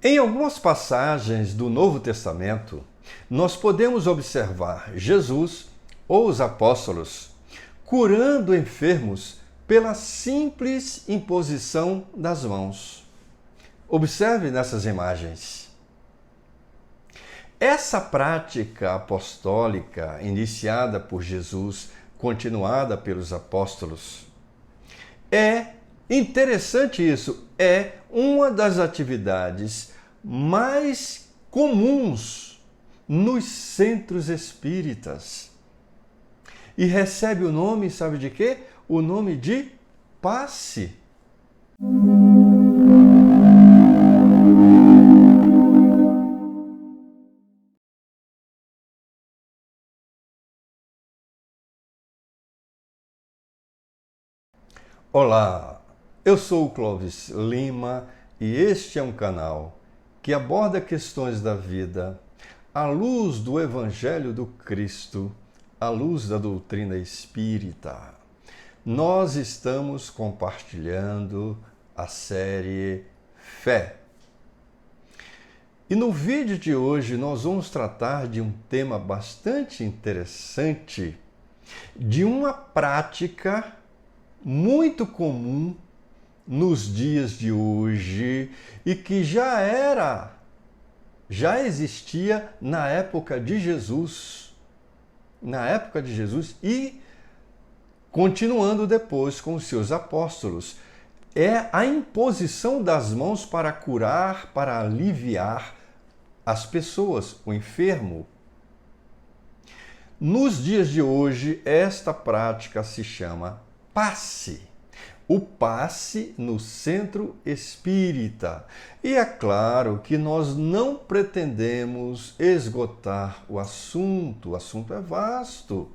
Em algumas passagens do Novo Testamento, nós podemos observar Jesus ou os apóstolos curando enfermos pela simples imposição das mãos. Observe nessas imagens. Essa prática apostólica, iniciada por Jesus, continuada pelos apóstolos, é interessante isso, é uma das atividades mais comuns nos centros espíritas. E recebe o nome, sabe de quê? O nome de passe. Olá, eu sou o Clóvis Lima e este é um canal que aborda questões da vida à luz do Evangelho do Cristo, à luz da doutrina espírita. Nós estamos compartilhando a série Fé. E no vídeo de hoje nós vamos tratar de um tema bastante interessante, de uma prática muito comum nos dias de hoje e que já existia na época de Jesus. Na época de Jesus e continuando depois com os seus apóstolos. É a imposição das mãos para curar, para aliviar as pessoas, o enfermo. Nos dias de hoje, esta prática se chama passe. O passe no centro espírita. E é claro que nós não pretendemos esgotar o assunto é vasto.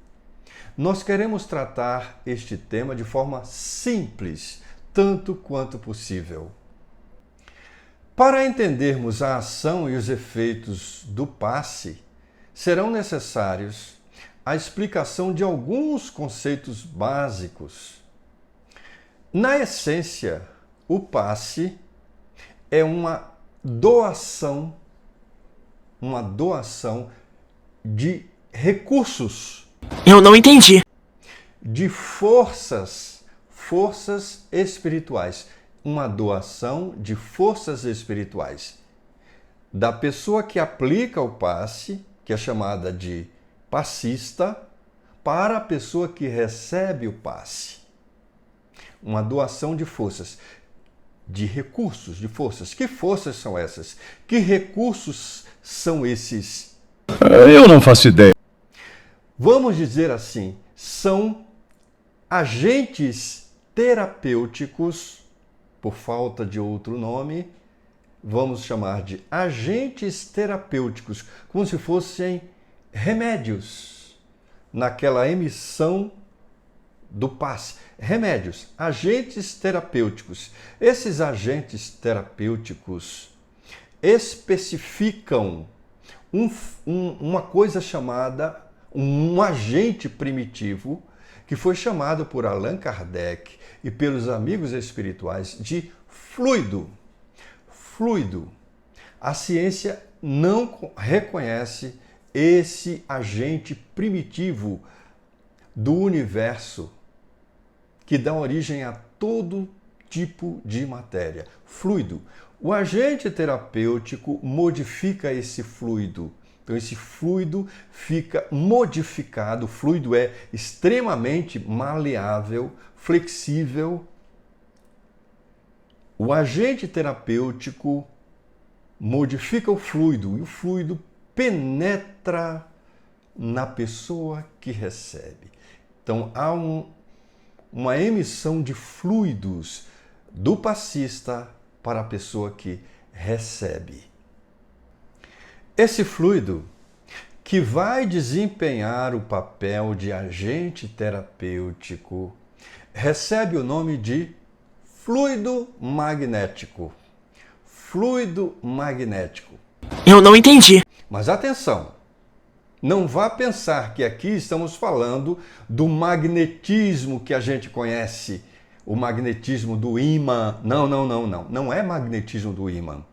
Nós queremos tratar este tema de forma simples, tanto quanto possível. Para entendermos a ação e os efeitos do passe, serão necessários a explicação de alguns conceitos básicos. Na essência, o passe é uma doação de recursos. Eu não entendi. De forças espirituais. Uma doação de forças espirituais. Da pessoa que aplica o passe, que é chamada de passista, para a pessoa que recebe o passe. Uma doação de forças, de recursos, de forças. Que forças são essas? Que recursos são esses? Eu não faço ideia. Vamos dizer assim, são agentes terapêuticos, por falta de outro nome, vamos chamar de agentes terapêuticos, como se fossem remédios naquela emissão do passe. Remédios, agentes terapêuticos. Esses agentes terapêuticos especificam uma coisa chamada um agente primitivo, que foi chamado por Allan Kardec e pelos amigos espirituais de fluido. Fluido. A ciência não reconhece esse agente primitivo do universo que dá origem a todo tipo de matéria. Fluido. O agente terapêutico modifica esse fluido. Então, esse fluido fica modificado. O fluido é extremamente maleável, flexível. O agente terapêutico modifica o fluido e o fluido penetra na pessoa que recebe. Então, há uma emissão de fluidos do passista para a pessoa que recebe. Esse fluido, que vai desempenhar o papel de agente terapêutico, recebe o nome de fluido magnético. Fluido magnético. Eu não entendi. Mas atenção, não vá pensar que aqui estamos falando do magnetismo que a gente conhece, o magnetismo do ímã. Não. Não é magnetismo do ímã.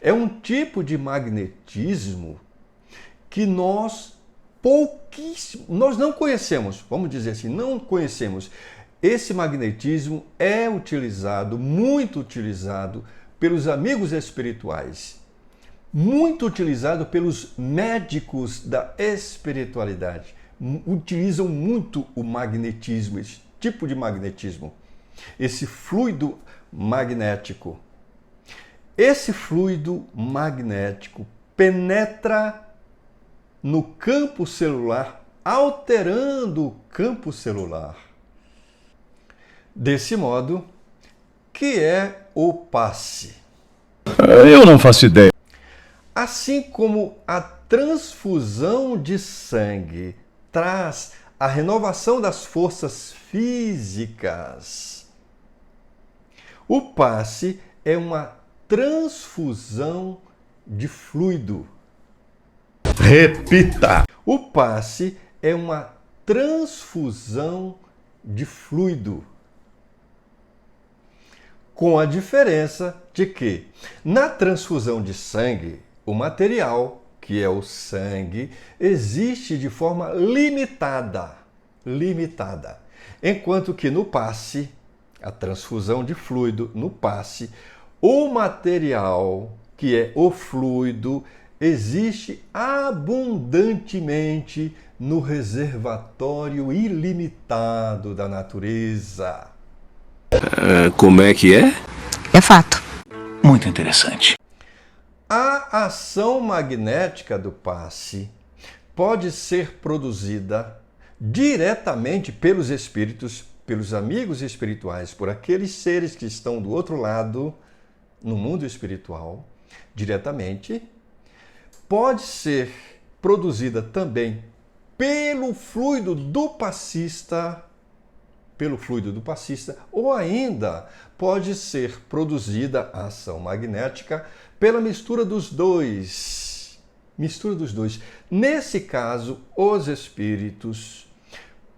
É um tipo de magnetismo que nós não conhecemos, vamos dizer assim, não conhecemos. Esse magnetismo é utilizado, muito utilizado pelos amigos espirituais, muito utilizado pelos médicos da espiritualidade. Utilizam muito o magnetismo, esse tipo de magnetismo, esse fluido magnético. Esse fluido magnético penetra no campo celular, alterando o campo celular. Desse modo, que é o passe. Eu não faço ideia. Assim como a transfusão de sangue traz a renovação das forças físicas, o passe é uma transfusão de fluido. Repita. O passe é uma transfusão de fluido. Com a diferença de que, na transfusão de sangue, o material, que é o sangue, existe de forma limitada. Enquanto que no passe, a transfusão de fluido, no passe, o material, que é o fluido, existe abundantemente no reservatório ilimitado da natureza. Como é que é? É fato. Muito interessante. A ação magnética do passe pode ser produzida diretamente pelos espíritos, pelos amigos espirituais, por aqueles seres que estão do outro lado, no mundo espiritual, diretamente. Pode ser produzida também pelo fluido do passista, ou ainda pode ser produzida a ação magnética pela mistura dos dois. Nesse caso, os espíritos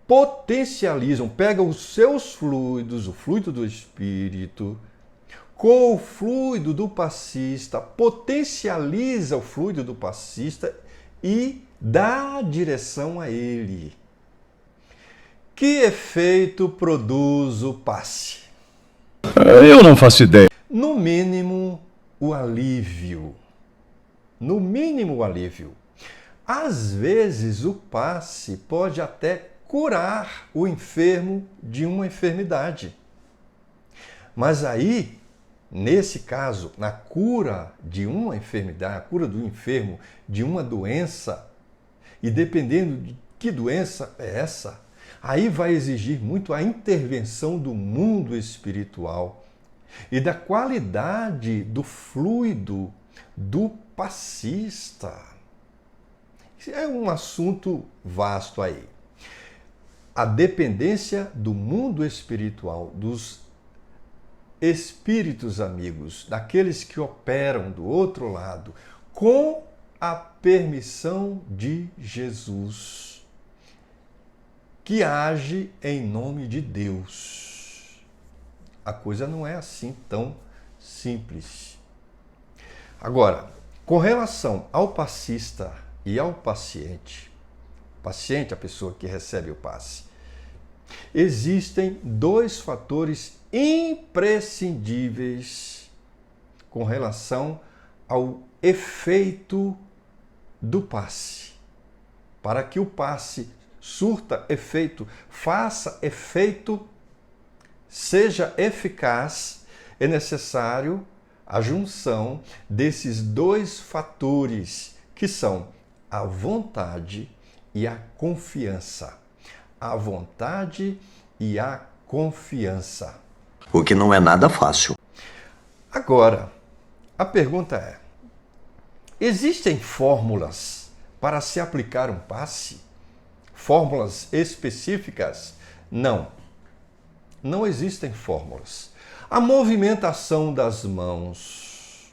potencializam, pegam os seus fluidos, o fluido do espírito, com o fluido do passista, potencializa o fluido do passista e dá direção a ele. Que efeito produz o passe? Eu não faço ideia. No mínimo, o alívio. Às vezes, o passe pode até curar o enfermo de uma enfermidade. Mas aí, nesse caso, na cura de uma enfermidade, a cura do enfermo de uma doença, e dependendo de que doença é essa, aí vai exigir muito a intervenção do mundo espiritual e da qualidade do fluido do passista. É um assunto vasto aí. A dependência do mundo espiritual, dos espíritos amigos, daqueles que operam do outro lado, com a permissão de Jesus, que age em nome de Deus. A coisa não é assim tão simples. Agora, com relação ao passista e ao paciente, a pessoa que recebe o passe, existem dois fatores imprescindíveis com relação ao efeito do passe. Para que o passe surta efeito, faça efeito, seja eficaz, é necessário a junção desses dois fatores, que são a vontade e a confiança. A vontade e a confiança. O que não é nada fácil. Agora, a pergunta é: existem fórmulas para se aplicar um passe? Fórmulas específicas? Não. Não existem fórmulas. A movimentação das mãos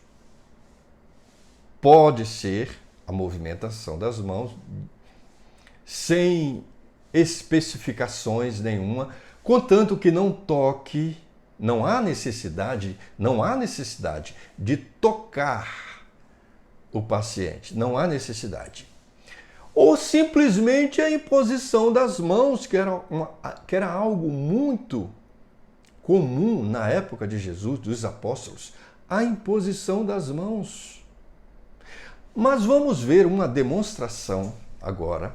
pode ser a movimentação das mãos sem especificações nenhuma, contanto que não toque Não há necessidade de tocar o paciente. Não há necessidade. Ou simplesmente a imposição das mãos, que era algo muito comum na época de Jesus, dos apóstolos, a imposição das mãos. Mas vamos ver uma demonstração agora,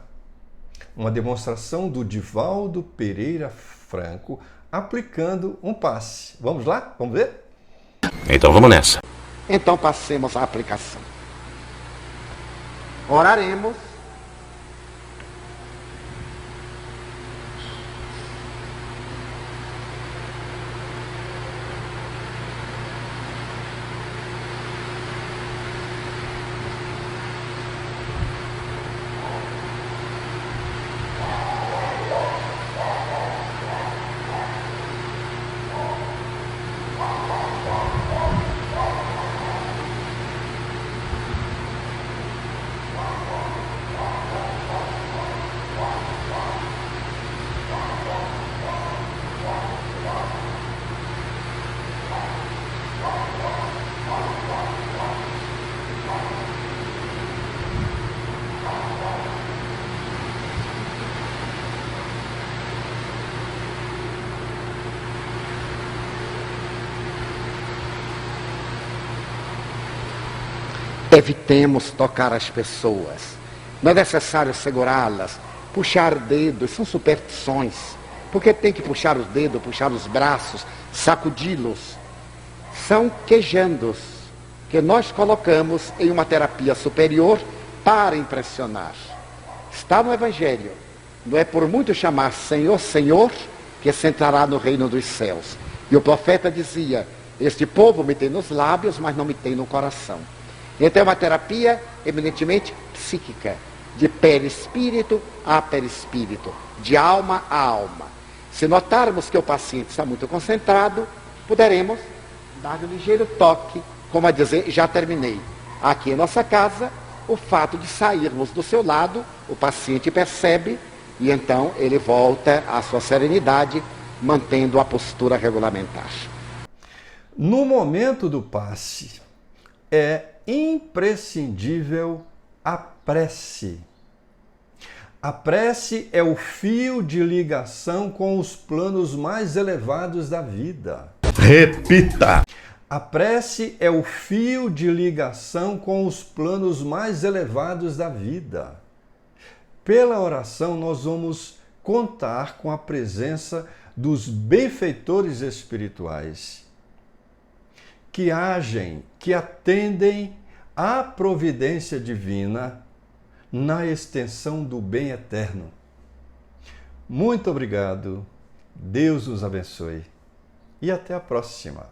uma demonstração do Divaldo Pereira Franco aplicando um passe. Vamos lá? Vamos ver? Então vamos nessa. Então passemos à aplicação. Oraremos. Evitemos tocar as pessoas. Não é necessário segurá-las, puxar dedos, são superstições. Porque tem que puxar os dedos, puxar os braços, sacudi-los. São quejandos que nós colocamos em uma terapia superior para impressionar. Está no Evangelho. Não é por muito chamar Senhor, Senhor, que se entrará no reino dos céus. E o profeta dizia, este povo me tem nos lábios, mas não me tem no coração. Então é uma terapia eminentemente psíquica, de perispírito a perispírito, de alma a alma. Se notarmos que o paciente está muito concentrado, poderemos dar um ligeiro toque, como a dizer, já terminei. Aqui em nossa casa, o fato de sairmos do seu lado, o paciente percebe e então ele volta à sua serenidade, mantendo a postura regulamentar. No momento do passe, é imprescindível a prece. A prece é o fio de ligação com os planos mais elevados da vida. Repita! A prece é o fio de ligação com os planos mais elevados da vida. Pela oração, nós vamos contar com a presença dos benfeitores espirituais que agem, que atendem à providência divina na extensão do bem eterno. Muito obrigado, Deus nos abençoe e até a próxima.